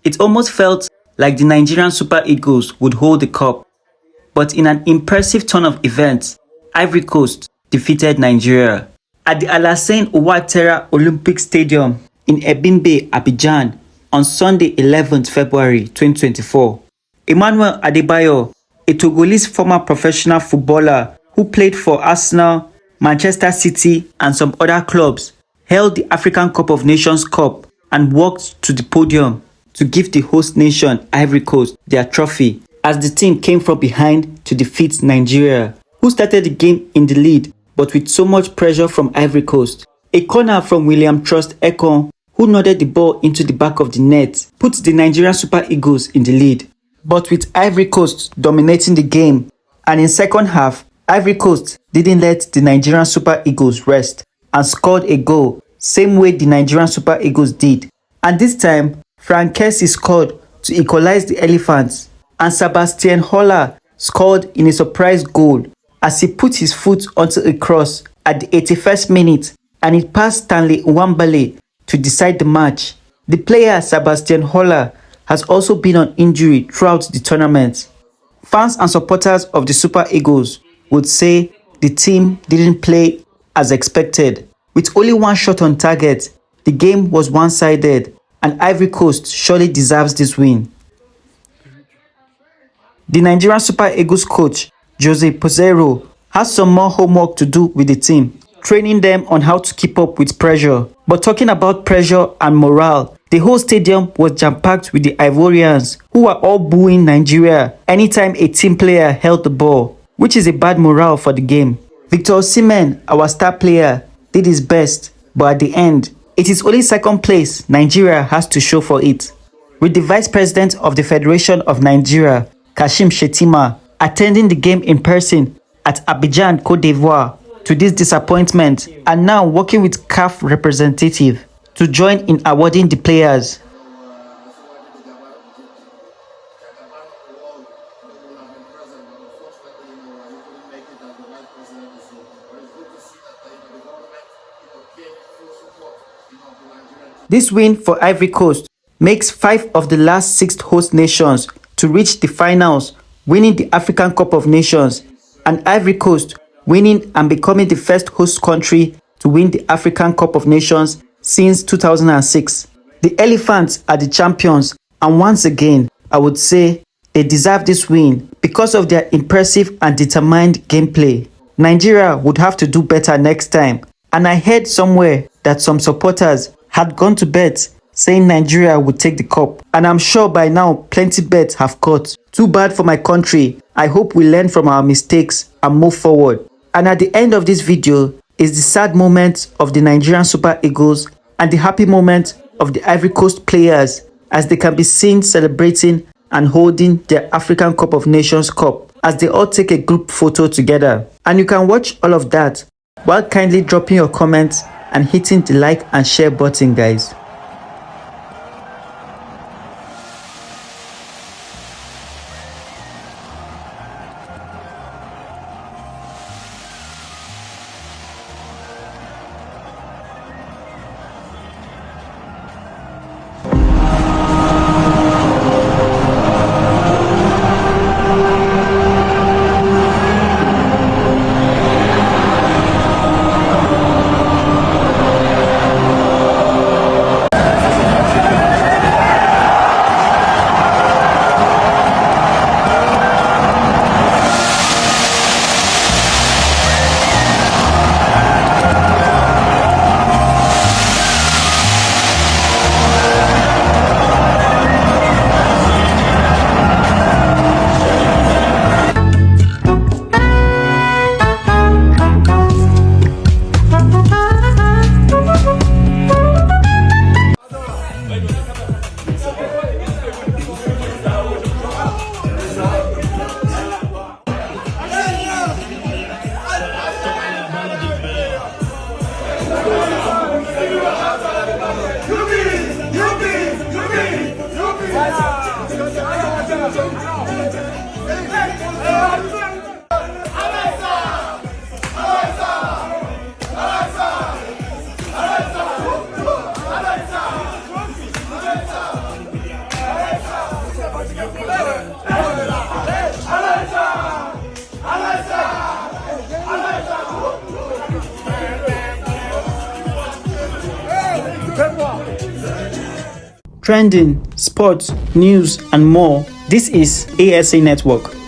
It almost felt like the Nigerian Super Eagles would hold the cup. But in an impressive turn of events, Ivory Coast defeated Nigeria at the Alassane Ouattara Olympic Stadium in Ebimbe, Abidjan on Sunday 11th February 2024. Emmanuel Adebayo, a Togolese former professional footballer who played for Arsenal, Manchester City and some other clubs, held the African Cup of Nations Cup and walked to the podium to give the host nation, Ivory Coast, their trophy as the team came from behind to defeat Nigeria, who started the game in the lead but with so much pressure from Ivory Coast. A corner from William Trust Ekong, who nodded the ball into the back of the net, put the Nigerian Super Eagles in the lead. But with Ivory Coast dominating the game, and in second half, Ivory Coast didn't let the Nigerian Super Eagles rest and scored a goal, same way the Nigerian Super Eagles did. And this time, Frank Kessie scored to equalize the Elephants, and Sebastian Haller scored in a surprise goal as he put his foot onto a cross at the 81st minute and it passed Stanley Nwambale to decide the match. The player Sebastian Haller has also been on injury throughout the tournament. Fans and supporters of the Super Eagles would say the team didn't play as expected. With only one shot on target, the game was one-sided and Ivory Coast surely deserves this win. The Nigerian Super Eagles coach, Jose Peseiro, has some more homework to do with the team, training them on how to keep up with pressure. But talking about pressure and morale, the whole stadium was jam-packed with the Ivorians, who were all booing Nigeria anytime a team player held the ball, which is a bad morale for the game. Victor Osimhen, our star player, did his best, but at the end, it is only second place Nigeria has to show for it. With the Vice President of the Federation of Nigeria, Kashim Shettima, attending the game in person at Abidjan, Côte d'Ivoire, to this disappointment, and now working with CAF representative to join in awarding the players. This win for Ivory Coast makes 5 of the last 6 host nations to reach the finals, winning the African Cup of Nations, and Ivory Coast winning and becoming the first host country to win the African Cup of Nations since 2006. The Elephants are the champions, and once again, I would say they deserve this win because of their impressive and determined gameplay. Nigeria would have to do better next time, and I heard somewhere that some supporters had gone to bet saying Nigeria would take the cup, and I'm sure by now plenty bets have caught. Too bad for my country. I hope we learn from our mistakes and move forward. And at the end of this video is the sad moment of the Nigerian Super Eagles and the happy moment of the Ivory Coast players as they can be seen celebrating and holding their African Cup of Nations Cup as they all take a group photo together. And you can watch all of that while kindly dropping your comments and hitting the like and share button, guys. trending, sports, news, and more. This is ASA Network.